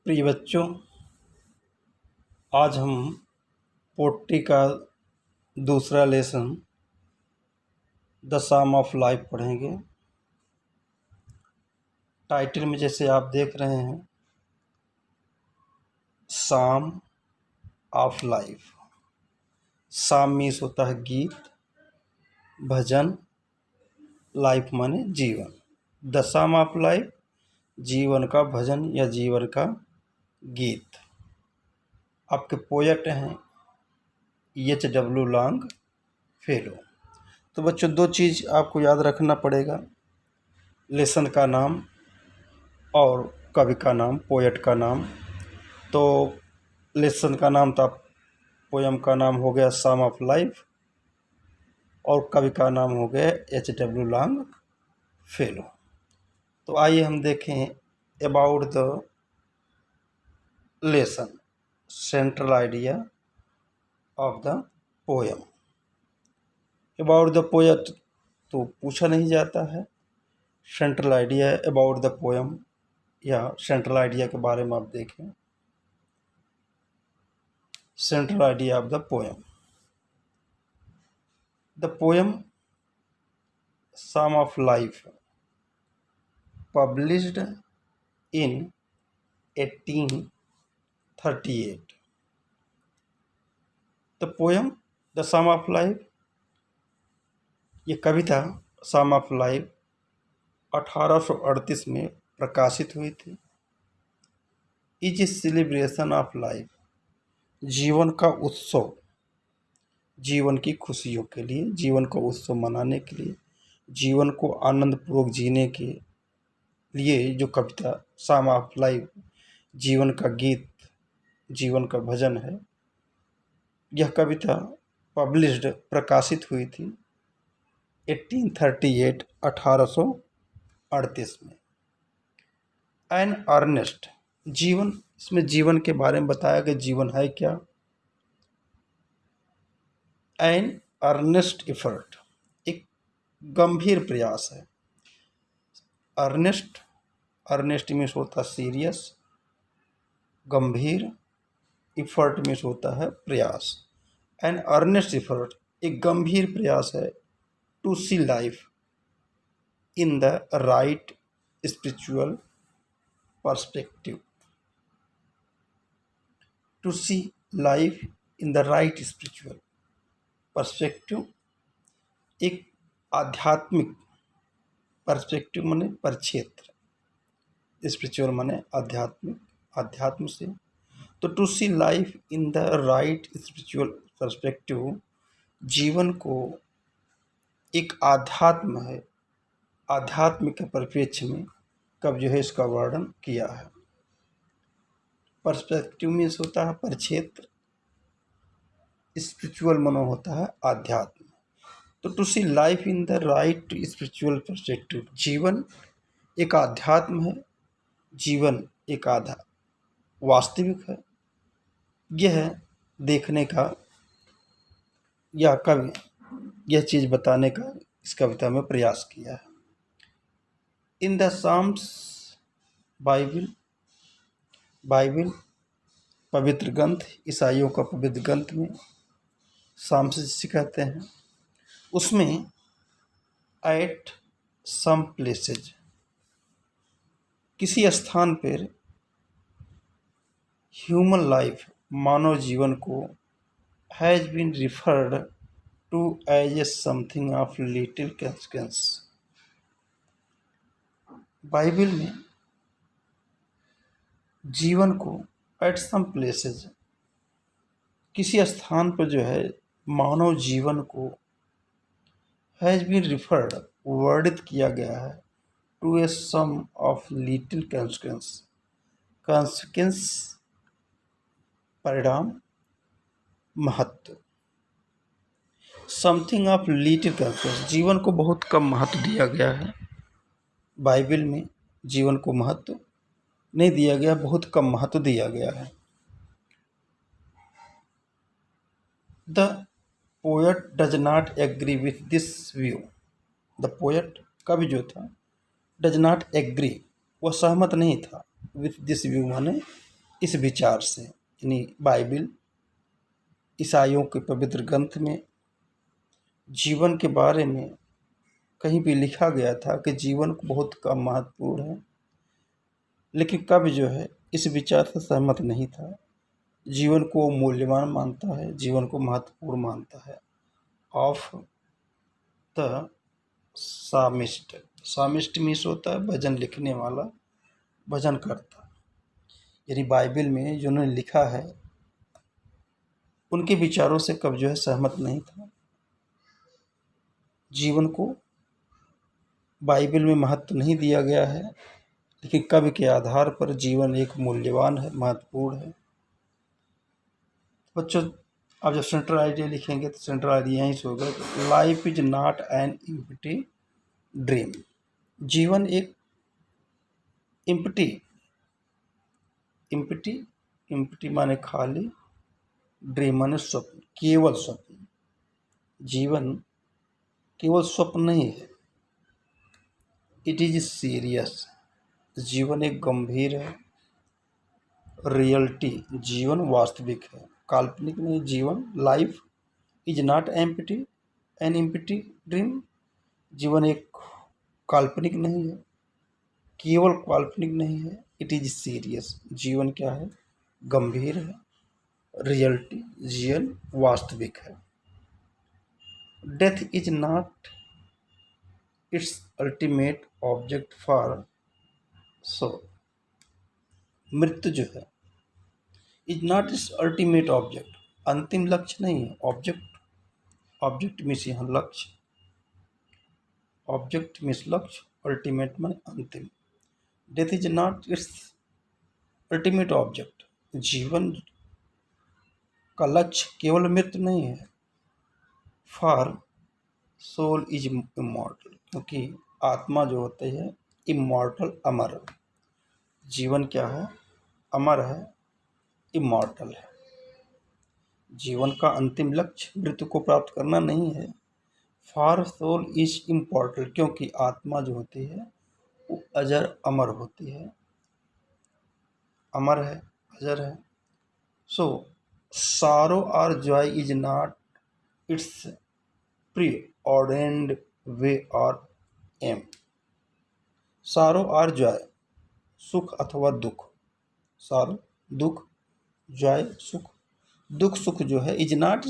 प्रिय बच्चों, आज हम पोट्री का दूसरा lesson the psalm of life पढ़ेंगे। टाइटल में जैसे आप देख रहे हैं, साम ऑफ लाइफ। साम मीन्स होता है गीत, भजन, लाइफ माने जीवन। द साम ऑफ लाइफ जीवन का भजन या जीवन का गीत। आपके पोएट हैं H.W. लॉन्गफेलो। तो बच्चों, दो चीज़ आपको याद रखना पड़ेगा, लेसन का नाम और कवि का नाम, पोएट का नाम। तो लेसन का नाम था, पोयम का नाम हो गया साम ऑफ लाइफ और कवि का नाम हो गया H.W. लॉन्गफेलो। तो आइए हम देखें about the lesson, central idea of the poem. About the poet तो पूछा नहीं जाता है, central idea about the poem या सेंट्रल आइडिया के बारे में आप देखें। Central idea of the poem. The poem psalm of life published in 1838। The poem the psalm of life, ये कविता साम ऑफ लाइफ 1838 में प्रकाशित हुई थी। Is a celebration of life, जीवन का उत्सव, जीवन की खुशियों के लिए, जीवन का उत्सव मनाने के लिए, जीवन को आनंदपूर्वक जीने के लिए जो कविता साम ऑफ लाइफ, जीवन का गीत, जीवन का भजन है, यह कविता पब्लिश्ड प्रकाशित हुई थी 1838 1838 में। एन अर्नेस्ट, जीवन, इसमें जीवन के बारे में बताया कि जीवन है क्या। एन अर्नेस्ट एफर्ट, एक गंभीर प्रयास है। अर्नेस्ट, अर्नेस्ट मीन्स होता है सीरियस, गंभीर, एफर्ट मीन्स होता है प्रयास। एन अर्नेस्ट एफर्ट, एक गंभीर प्रयास है। To see life in the right spiritual perspective. To see life in the right spiritual perspective, एक आध्यात्मिक, पर्सपेक्टिव माने परिक्षेत्र, स्पिरिचुअल माने आध्यात्मिक, आध्यात्म से। तो to see life in the right spiritual perspective, जीवन को एक आध्यात्म है, आध्यात्म के परिप्रेक्ष्य में कब जो है इसका वर्णन किया है। पर्सपेक्टिव मीन्स होता है परिक्षेत्र, स्पिरिचुअल मनो होता है आध्यात्म। तो to see life in the right spiritual perspective, जीवन एक आध्यात्म है, जीवन एक आधा वास्तविक है, यह देखने का, यह कवि यह चीज़ बताने का इस कविता में प्रयास किया है। In the psalms, Bible, Bible पवित्र ग्रंथ, ईसाइयों का पवित्र ग्रंथ में साम्स जिसे कहते हैं, उसमें एट सम प्लेसेज, किसी स्थान पर ह्यूमन लाइफ, मानव जीवन को has been referred to as a something of little consequence. Bible में जीवन को एट सम प्लेसेज, किसी स्थान पर जो है मानव जीवन को हैज़ बीन रिफर्ड, वर्णित किया गया है, to a sum of little consequence, consequence परिणाम, महत्व। समथिंग ऑफ लिटिल कंसिक्वेंस, जीवन को बहुत कम महत्व दिया गया है। बाइबिल में जीवन को महत्व नहीं दिया गया, बहुत कम महत्व दिया गया है। The poet does not agree with this view. The poet, कवि जो था, डज नॉट एग्री, वह सहमत नहीं था, विथ दिस व्यू माने इस विचार से, यानी बाइबिल ईसाइयों के पवित्र ग्रंथ में जीवन के बारे में कहीं भी लिखा गया था कि जीवन को बहुत कम महत्वपूर्ण है, लेकिन कवि जो है इस विचार से सहमत नहीं था। जीवन को मूल्यवान मानता है, जीवन को महत्वपूर्ण मानता है। Of the psalmist, psalmist means होता है भजन लिखने वाला, भजन करता। यानी बाइबिल में जो उन्होंने लिखा है उनके विचारों से कवि जो है सहमत नहीं था। जीवन को बाइबिल में महत्व नहीं दिया गया है, लेकिन कवि के आधार पर जीवन एक मूल्यवान है, महत्वपूर्ण है। बच्चों, आप जब सेंट्रल आइडिया लिखेंगे तो सेंट्रल आइडिया यहीं से होगा, life is not an empty dream. जीवन एक एम्प्टी, एम्प्टी, एम्प्टी माने खाली, ड्रीम माने स्वप्न, केवल स्वप्न। जीवन केवल स्वप्न नहीं है, इट इज सीरियस। जीवन एक गंभीर है, रियलिटी, जीवन वास्तविक है, काल्पनिक नहीं। जीवन, life is not empty an empty dream. जीवन एक काल्पनिक नहीं है, केवल काल्पनिक नहीं है, इट इज सीरियस। जीवन क्या है? गंभीर है, रियलिटी, जीवन वास्तविक है। Death is not it's ultimate object for so. मृत्यु जो है is not it's ultimate object, अंतिम लक्ष्य नहीं है। ऑब्जेक्ट, ऑब्जेक्ट मीन्स यहाँ लक्ष्य, ऑब्जेक्ट मीन्स लक्ष्य, अल्टीमेट माने अंतिम। Death is not it's ultimate object, जीवन का लक्ष्य केवल मृत्यु नहीं है। फॉर सोल इज इमॉर्टल, क्योंकि आत्मा जो होती है इमॉर्टल, अमर। जीवन क्या है? अमर है, इमॉर्टल है। जीवन का अंतिम लक्ष्य मृत्यु को प्राप्त करना नहीं है। फॉर सोल इज इम्पॉर्टल, क्योंकि आत्मा जो होती है वो अजर अमर होती है, अमर है, अजर है। सो सारो और joy is not its preordained way और एम। सारो और जॉय, सुख अथवा दुख, सारो दुख, जॉय सुख। दुख सुख जो है इज नॉट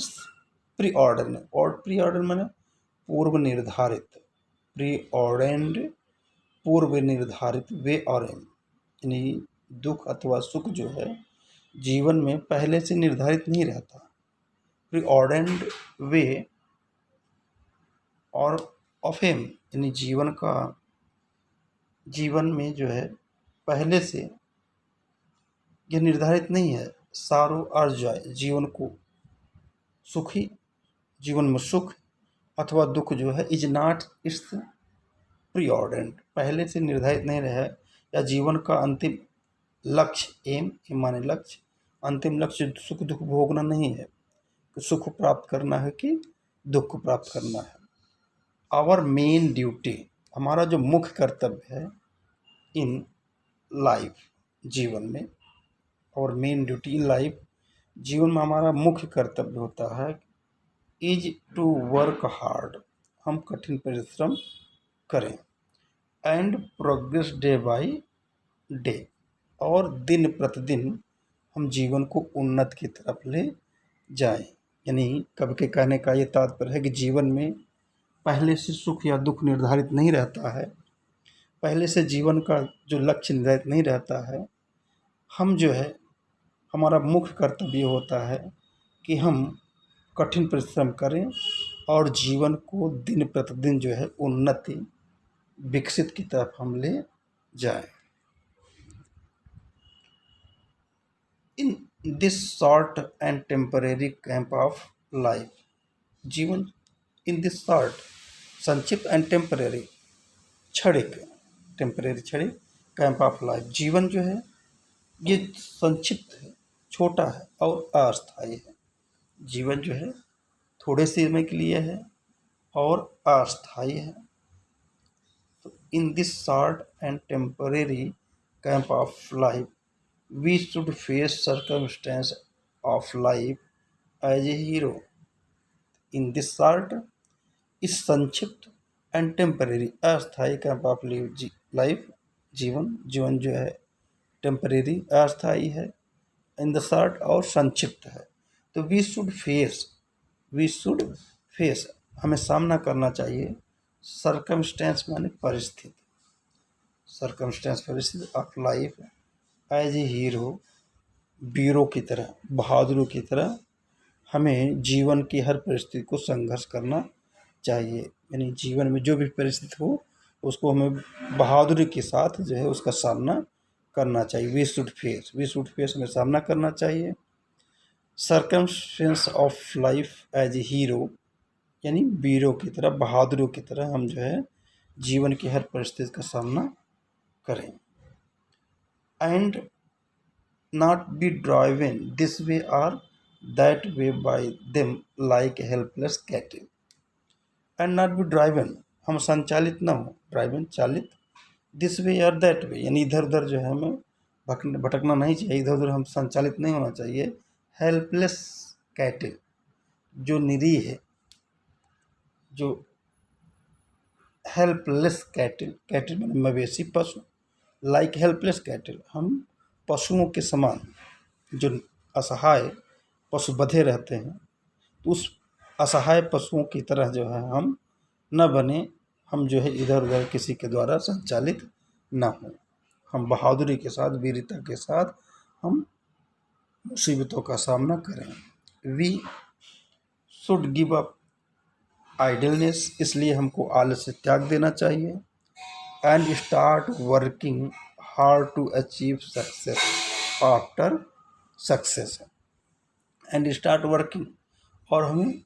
प्री ऑर्डर, और प्री ऑर्डर मैंने पूर्व निर्धारित, प्री ऑर्डेंड पूर्व निर्धारित, वे और एम। यानी दुख अथवा सुख जो है जीवन में पहले से निर्धारित नहीं रहता। प्री ऑर्डेंड वे और ऑफ एम, यानी जीवन का, जीवन में जो है पहले से यह निर्धारित नहीं है। सारो और जॉय, जीवन को सुखी, जीवन में सुख अथवा दुख जो है इज नॉट इट्स प्री ऑर्डेंड, पहले से निर्धारित नहीं रहा है। या जीवन का अंतिम लक्ष्य, एम, एम माने लक्ष्य, अंतिम लक्ष्य सुख दुख भोगना नहीं है, कि सुख प्राप्त करना है कि दुख को प्राप्त करना है। आवर मेन ड्यूटी, हमारा जो मुख्य कर्तव्य है इन लाइफ, जीवन में, और मेन ड्यूटी इन लाइफ, जीवन में हमारा मुख्य कर्तव्य होता है इज टू वर्क हार्ड, हम कठिन परिश्रम करें, and progress day by day, और दिन प्रतिदिन हम जीवन को उन्नत की तरफ ले जाएं। यानी कवि के कहने का ये तात्पर्य है कि जीवन में पहले से सुख या दुख निर्धारित नहीं रहता है, पहले से जीवन का जो लक्ष्य निर्धारित नहीं रहता है। हम जो है, हमारा मुख्य कर्तव्य होता है कि हम कठिन परिश्रम करें और जीवन को दिन प्रतिदिन जो है उन्नति, विकसित की तरफ हम ले जाएं। इन this short and temporary camp of life, जीवन इन दिस शॉर्ट, संक्षिप्त एंड टेम्परेरी, क्षणिक, टेम्परेरी क्षणिक, कैंप ऑफ लाइफ, जीवन जो है ये संक्षिप्त है, छोटा है और अस्थायी है। जीवन जो है थोड़े समय के लिए है और अस्थायी है। तो in this short and temporary camp of life, we should face circumstance of life as a hero in this short, इस संक्षिप्त एंड टेम्परेरी अस्थायी कैंप ऑफ लाइफ, जीवन जीवन जो है टेम्परेरी अस्थायी है, इन द शॉर्ट और संक्षिप्त है। तो वी शुड फेस हमें सामना करना चाहिए, सर्कमस्टेंस माने परिस्थिति, सर्कमस्टेंस परिस्थिति of life as a hero, वीरों की तरह, बहादुरों की तरह हमें जीवन की हर परिस्थिति को संघर्ष करना चाहिए। यानी जीवन में जो भी परिस्थिति हो उसको हमें बहादुरी के साथ जो है उसका सामना करना चाहिए। वी शुड फेस हमें सामना करना चाहिए। Circumstance of life as a hero, यानी वीरों की तरह, बहादुरों की तरह हम जो है जीवन की हर परिस्थिति का सामना करें। And not be driven this way or that way by them like helpless cattle, and not be driven हम संचालित ना हो, ड्राइवन चालित, दिस वे और दैट वे यानी इधर उधर जो है हमें भटकना नहीं चाहिए, इधर उधर हम संचालित नहीं होना चाहिए। हेल्पलेस कैटल, जो निरीह है, जो हेल्पलेस कैटल, कैटल मैंने मवेशी पशु, लाइक हेल्पलेस कैटल हम पशुओं के समान जो असहाय पशु बंधे रहते हैं, तो उस असहाय पशुओं की तरह जो है हम न बने, हम जो है इधर उधर किसी के द्वारा संचालित न हो, हम बहादुरी के साथ, वीरता के साथ हम मुसीबतों का सामना करें। We should give up idleness, इसलिए हमको आलस्य त्याग देना चाहिए। And start working hard to achieve success after success, and start working, और हमें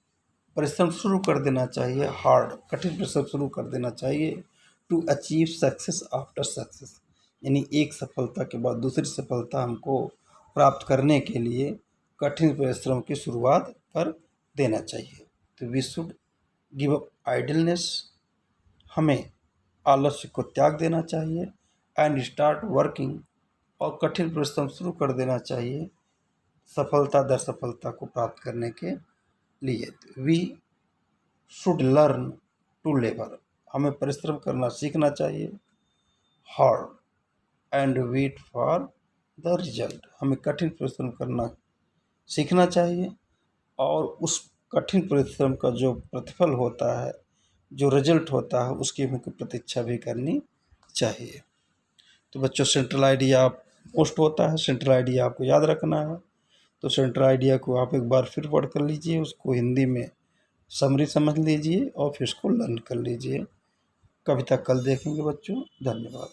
परिश्रम शुरू कर देना चाहिए, हार्ड कठिन परिश्रम शुरू कर देना चाहिए, to achieve success after success, यानी एक सफलता के बाद दूसरी सफलता हमको प्राप्त करने के लिए कठिन परिश्रम की शुरुआत कर देना चाहिए। तो we should give up idleness, हमें आलस्य को त्याग देना चाहिए। एंड स्टार्ट वर्किंग, और कठिन परिश्रम शुरू कर देना चाहिए सफलता दर सफलता को प्राप्त करने के लिए। We should learn to labour, हमें परिश्रम करना सीखना चाहिए। Hard and wait for the result, हमें कठिन परिश्रम करना सीखना चाहिए और उस कठिन परिश्रम का जो प्रतिफल होता है, जो रिजल्ट होता है, उसकी हमें प्रतीक्षा भी करनी चाहिए। तो बच्चों सेंट्रल आइडिया मोस्ट होता है, सेंट्रल आइडिया आपको याद रखना है। तो सेंट्रल आइडिया को आप एक बार फिर पढ़ कर लीजिए, उसको हिंदी में समरी समझ लीजिए और फिर उसको लर्न कर लीजिए। कविता कल देखेंगे बच्चों, धन्यवाद।